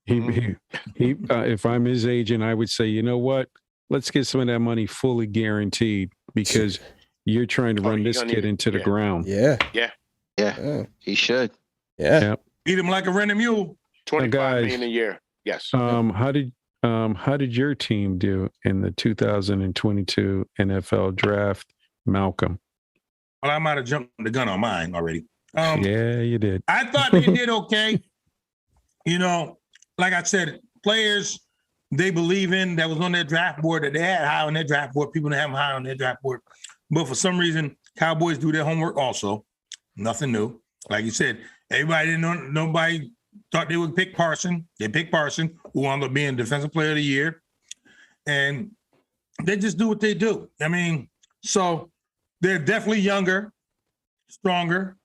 He if I'm his agent, I would say, you know what? Let's get some of that money fully guaranteed because you're trying to run this kid into the ground. Yeah. He should. Yeah. Beat him like a rented mule. $25 million a year. Yes. How did your team do in the 2022 NFL draft, Malcolm? Well, I might have jumped the gun on mine already. Yeah, you did. I thought they did okay. Like I said, players they believe in that was on their draft board that they had high on their draft board. People that have them high on their draft board. But for some reason, Cowboys do their homework also. Nothing new. Like you said, everybody didn't know, nobody thought they would pick Parson. They picked Parson, who wound up being Defensive Player of the Year. And they just do what they do. I mean, so they're definitely younger, stronger,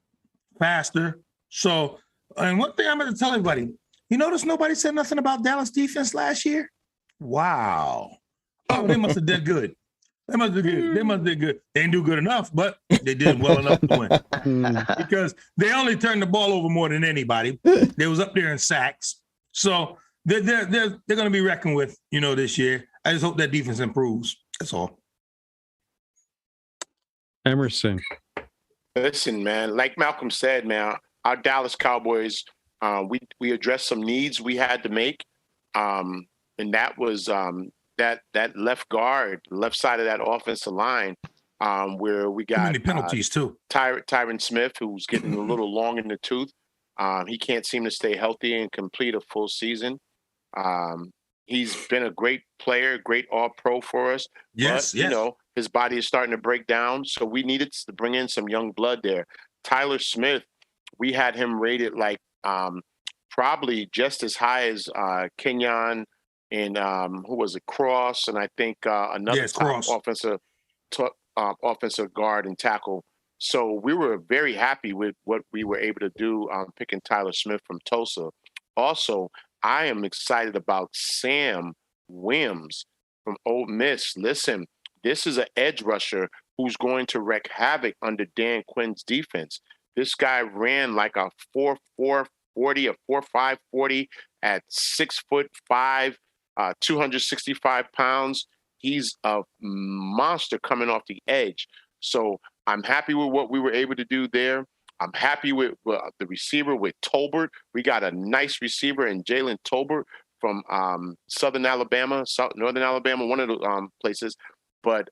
faster. So, and one thing I'm going to tell everybody, you notice nobody said nothing about Dallas defense last year? Wow. Oh, they must have did good. They must have good. They must have did good. They didn't do good enough, but they did well enough to win. Because they only turned the ball over more than anybody. They was up there in sacks. So they're going to be reckoned with, this year. I just hope that defense improves. That's all. Emerson. Listen, man, like Malcolm said, man, our Dallas Cowboys, we addressed some needs we had to make. And that was that left guard, left side of that offensive line. where we Too got many penalties too. Tyron Smith, who's getting a little long in the tooth. He can't seem to stay healthy and complete a full season. He's been a great player, great all-pro for us. Yes, but, you know, his body is starting to break down, so we needed to bring in some young blood there. Tyler Smith, we had him rated like probably just as high as Kenyon and who was it, Cross, and I think another top offensive guard and tackle. So we were very happy with what we were able to do picking Tyler Smith from Tulsa. Also, I am excited about Sam Wims from Ole Miss. Listen, this is an edge rusher who's going to wreak havoc under Dan Quinn's defense. This guy ran like a 4.4 40, a 4.5 40 at 6'5", 265 pounds. He's a monster coming off the edge. So I'm happy with what we were able to do there. I'm happy with the receiver with Tolbert. We got a nice receiver in Jalen Tolbert from Northern Alabama, one of the places. But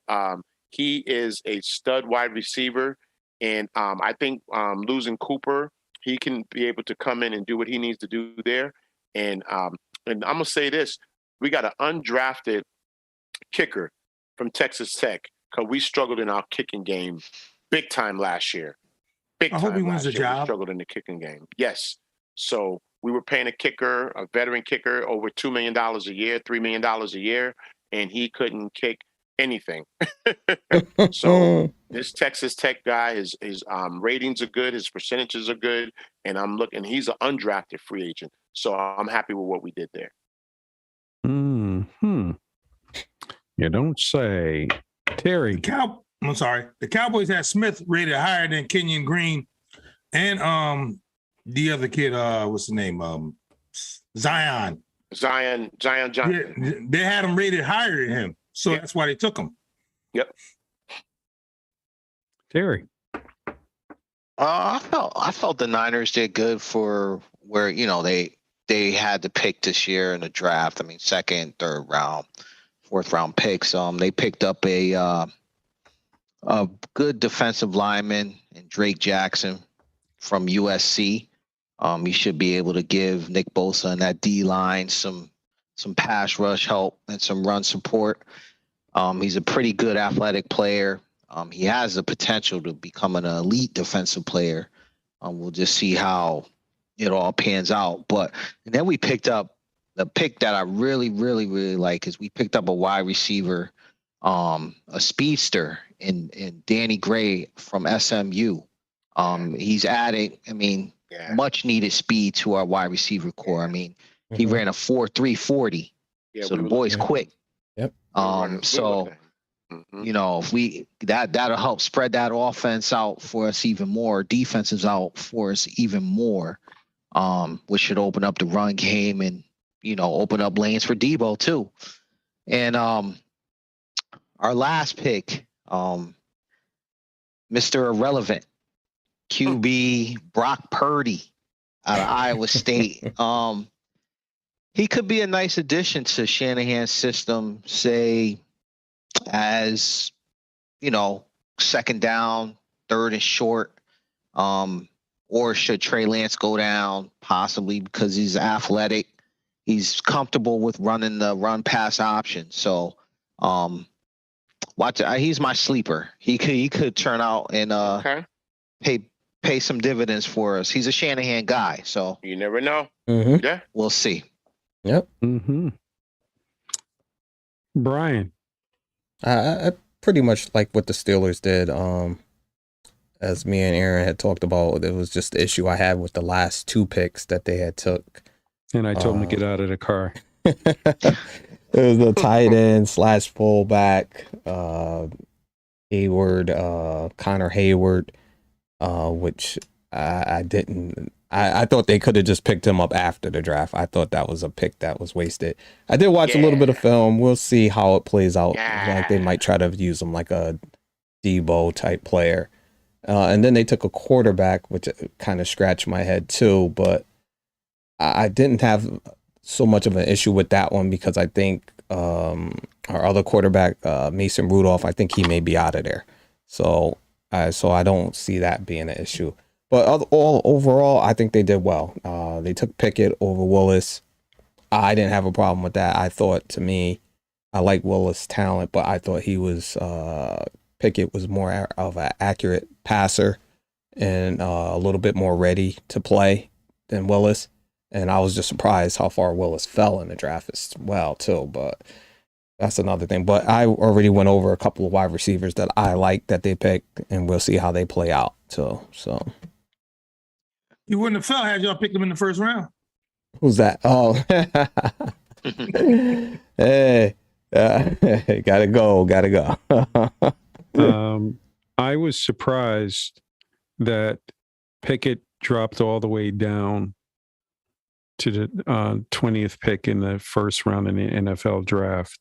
he is a stud wide receiver. And I think losing Cooper, he can be able to come in and do what he needs to do there. And I'm going to say this. We got an undrafted kicker from Texas Tech because we struggled in our kicking game big time last year. I hope he wins the job. We struggled in the kicking game. Yes. So we were paying a veteran kicker, over $2 million a year, $3 million a year, and he couldn't kick anything. So this Texas Tech guy, his ratings are good, his percentages are good, and he's an undrafted free agent. So I'm happy with what we did there. You don't say. Terry. I'm sorry. The Cowboys had Smith rated higher than Kenyon Green and the other kid, what's the name? Zion Johnson. Yeah, they had him rated higher than him. So that's why they took him. Yep. Terry. I felt the Niners did good for where, you know, they had to pick this year in the draft. I mean, second, third round, fourth round picks. They picked up a good defensive lineman in Drake Jackson from USC. He should be able to give Nick Bosa and that D line some pass rush help and some run support. He's a pretty good athletic player. He has the potential to become an elite defensive player. We'll just see how it all pans out. And then we picked up the pick that I really, really, really like is we picked up a wide receiver, a speedster in Danny Gray from SMU. He's adding, much needed speed to our wide receiver core. He ran a 4.3 40. So the boy's quick. Yep. You know, if that'll help spread that offense out for us even more, defenses out for us even more, which should open up the run game and, you know, open up lanes for Debo too. And our last pick, Mr. Irrelevant, QB Brock Purdy out of Iowa State. He could be a nice addition to Shanahan's system, say, as, you know, second down, third and short, or should Trey Lance go down, possibly because he's athletic. He's comfortable with running the run-pass option. So watch it. He's my sleeper. He could turn out and pay some dividends for us. He's a Shanahan guy, so you never know. Mm-hmm. Yeah, we'll see. Yep. Mm-hmm. Brian. I pretty much like what the Steelers did. As me and Aaron had talked about, it was just the issue I had with the last two picks that they had took. And I told him to get out of the car. It was the tight end / fullback, Hayward, Connor Hayward, which I didn't. I thought they could have just picked him up after the draft. I thought that was a pick that was wasted. I did watch a little bit of film. We'll see how it plays out. Like they might try to use him like a Debo type player. And then they took a quarterback, which kind of scratched my head too. But I didn't have so much of an issue with that one because I think our other quarterback, Mason Rudolph, I think he may be out of there. So I don't see that being an issue. But overall, I think they did well. They took Pickett over Willis. I didn't have a problem with that. I thought, to me, I like Willis' talent, but I thought Pickett was more of an accurate passer and a little bit more ready to play than Willis. And I was just surprised how far Willis fell in the draft as well, too. But that's another thing. But I already went over a couple of wide receivers that I like that they picked, and we'll see how they play out, too. So You wouldn't have felt had y'all picked him in the first round. who's that? Oh, hey, gotta go. I was surprised that Pickett dropped all the way down to the 20th pick in the first round in the NFL draft.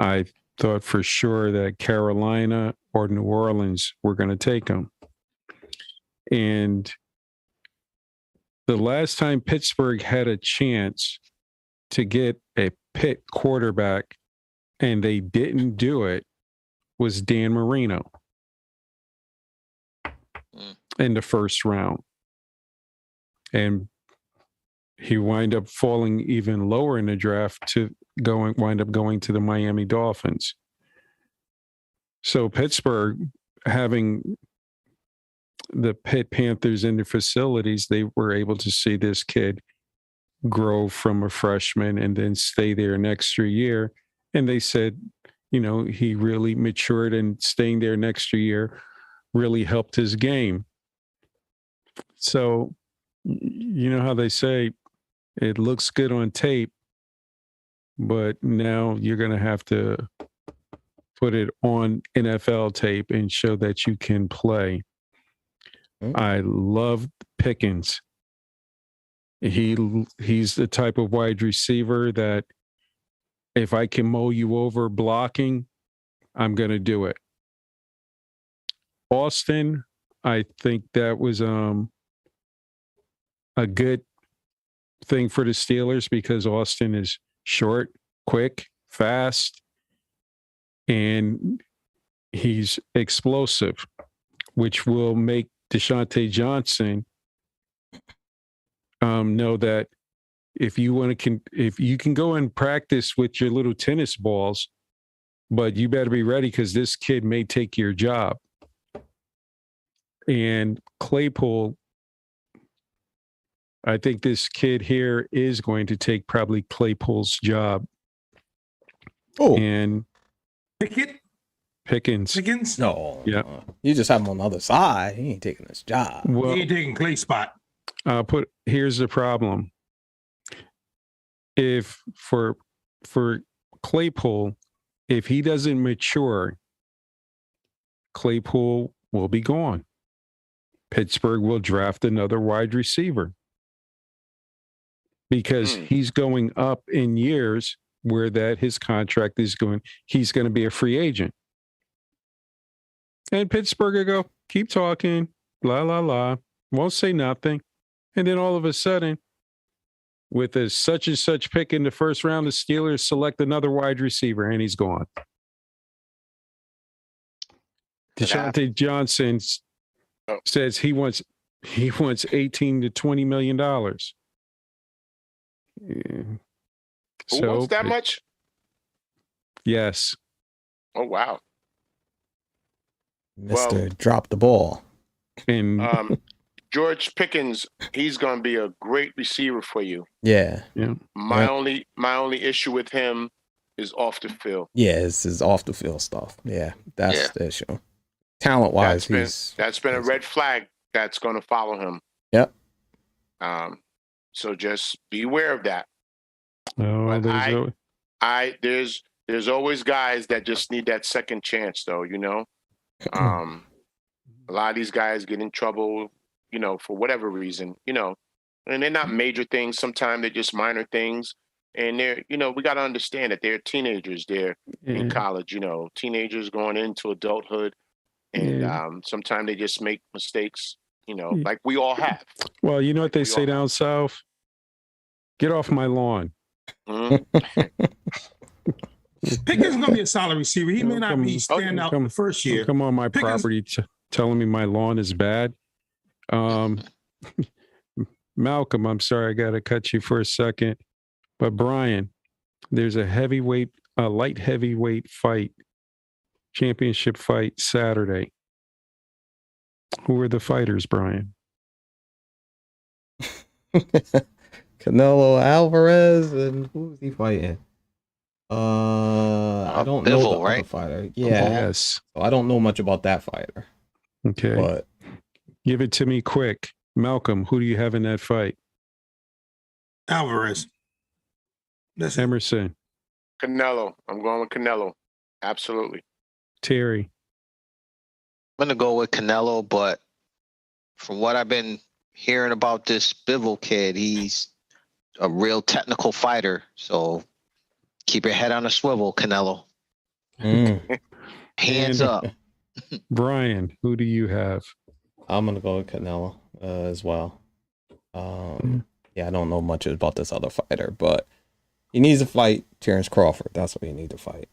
I thought for sure that Carolina or New Orleans were going to take him. And the last time Pittsburgh had a chance to get a Pitt quarterback and they didn't do it was Dan Marino in the first round. And he wind up falling even lower in the draft to wind up going to the Miami Dolphins. So Pittsburgh, having the Pitt Panthers in their facilities, they were able to see this kid grow from a freshman and then stay there an extra year. And they said, he really matured, and staying there an extra year really helped his game. So, you know how they say it looks good on tape, but now you're going to have to put it on NFL tape and show that you can play. I love Pickens. He's the type of wide receiver that if I can mow you over blocking, I'm going to do it. Austin, I think that was a good thing for the Steelers because Austin is short, quick, fast, and he's explosive, which will make Deshaunte Johnson know that if you can go and practice with your little tennis balls, but you better be ready because this kid may take your job. And Claypool, I think this kid here is going to take probably Claypool's job. Oh, and Pickens. No, yeah, you just have him on the other side. He ain't taking his job. Well, he ain't taking Clay's spot. Here's the problem. If for Claypool, if he doesn't mature, Claypool will be gone. Pittsburgh will draft another wide receiver because he's going up in years where that his contract is going. He's going to be a free agent. And Pittsburgh will go, keep talking, blah, blah, blah, won't say nothing. And then all of a sudden, with a such and such pick in the first round, the Steelers select another wide receiver, and he's gone. Deshaunte Johnson says he wants $18 to $20 million. Who wants that much? Yes. Oh wow. Mr. Drop the ball. And George Pickens, he's going to be a great receiver for you. Yeah. My only issue with him is off the field. Yeah, it's his off the field stuff. Yeah, that's the issue. Talent wise, that's been a red flag that's going to follow him. Yep. So just be aware of that. Oh, there's always guys that just need that second chance, though. A lot of these guys get in trouble, for whatever reason, and they're not major things. Sometimes they're just minor things. And they're, we got to understand that they're teenagers. They're in college, teenagers going into adulthood. And sometimes they just make mistakes, like we all have. Well, you know what they say down south? Get off my lawn. Pickett's gonna be a solid receiver. He may not be standing out the first year. Come on my Pickens- property telling me my lawn is bad. Malcolm, I'm sorry, I got to cut you for a second. But Brian, there's a light heavyweight fight, championship fight Saturday. Who are the fighters, Brian? Canelo Alvarez, and who's he fighting? I don't know Bivol, the right? other fighter. Yeah, Yes. so I don't know much about that fighter, Okay. but Give it to me quick. Malcolm, who do you have in that fight? Alvarez. That's it. Emerson, Canelo. I'm going with Canelo. Absolutely. Terry. I'm gonna go with Canelo, but from what I've been hearing about this Bivol kid, he's a real technical fighter. So keep your head on a swivel, Canelo. Hands And- up. Brian, who do you have? I'm gonna go with Canelo as well. Yeah, I don't know much about this other fighter, but he needs to fight Terrence Crawford. That's what he needs to fight.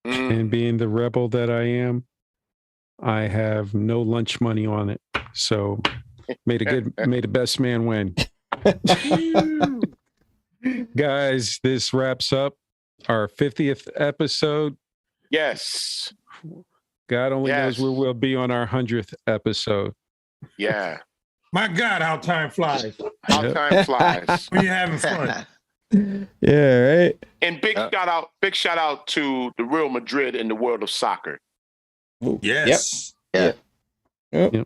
And being the rebel that I am, I have no lunch money on it. So may the best man win. Guys, this wraps up our 50th episode. Yes. God only knows Yes. where we'll be on our 100th episode. Yeah. My God, how time flies How time flies. when you're having fun. Yeah, right. And big shout out to the Real Madrid in the world of soccer. Ooh, Yes. Yep. And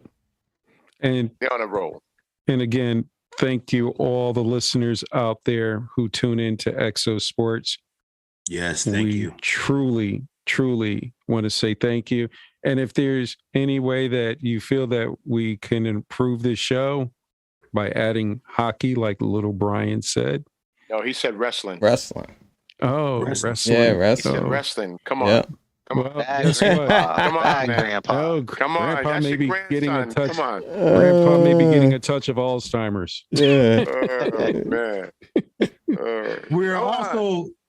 They're on a roll. And again, thank you all the listeners out there who tune in to Exo Sports. Yes. Thank we you. truly want to say thank you. And if there's any way that you feel that we can improve the show by adding hockey, like little Brian said. No, he said wrestling. Wrestling. Oh, Wrestling. wrestling. Yeah, He wrestling. said Oh. wrestling. Come on. Yeah. Come on. Well, Bad guess what? grandpa. Come on, Bad man. grandpa. Oh, Come on. Grandpa That's may your be grandson. getting a touch. Come on. Grandpa may be getting a touch of Alzheimer's. Yeah. Oh, man.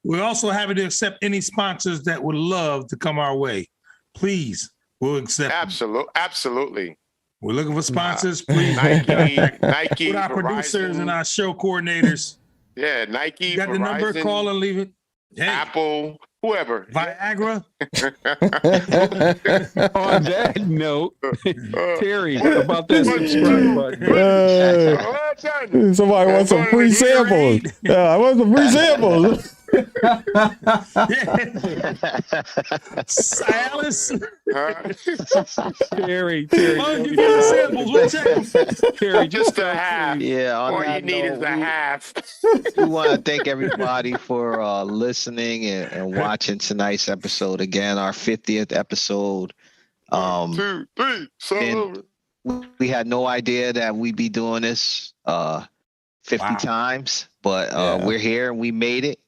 We're also happy to accept any sponsors that would love to come our way. Please, we'll accept. them. Absolutely. We're looking for sponsors. Please, Nike, with our producers and our show coordinators. yeah, Nike. You got the Verizon, number? Call and leave it. Hey, Apple, whoever. Viagra. On that note, Terry, what about that One, subscribe button? Well done. Somebody wants some free samples. Yeah, I want some free samples. Cialis. Terry, Why don't you get the samples? We'll check them. Terry, Just a half. Yeah, on All you that need note, is a half. we want to thank everybody for listening and watching tonight's episode. Again, our 50th episode. 2, 3, so and- We had no idea that we'd be doing this 50 Wow. times, but Yeah. we're here and we made it.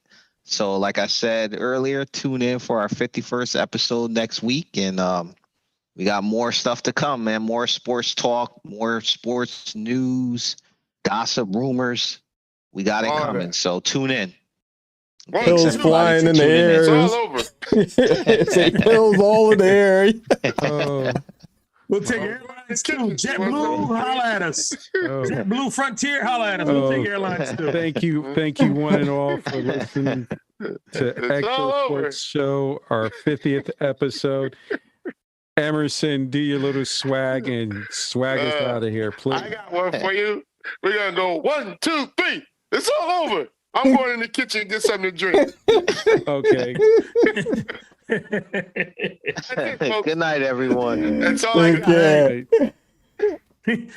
So like I said earlier, tune in for our 51st episode next week. And we got more stuff to come, man. More sports talk, more sports news, gossip, rumors. We got it All coming. that. So tune in. Well, Thanks, Pills everybody, flying for in the tuning air. It's all over. Say pills all in the air. Oh, We'll take airlines too. JetBlue, holla at us. oh. JetBlue Frontier, holla at us. We'll take Oh. airlines too. Thank you one and all for listening to It's all Exo over. Sports Show, our 50th episode. Emerson, do your little swag and swag us out of here, please. I got one for you. We're going to go 1, 2, 3. It's all over. I'm going in the kitchen to get something to drink. Okay. That's it, folks. Good night, everyone. That's all I got. Yeah.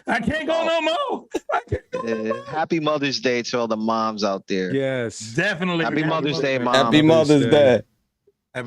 I can't go no more. I can't go. Happy Mother's Day to all the moms out there. Yes. Definitely. Happy Mother's Day, Mom. Happy Mother's Day.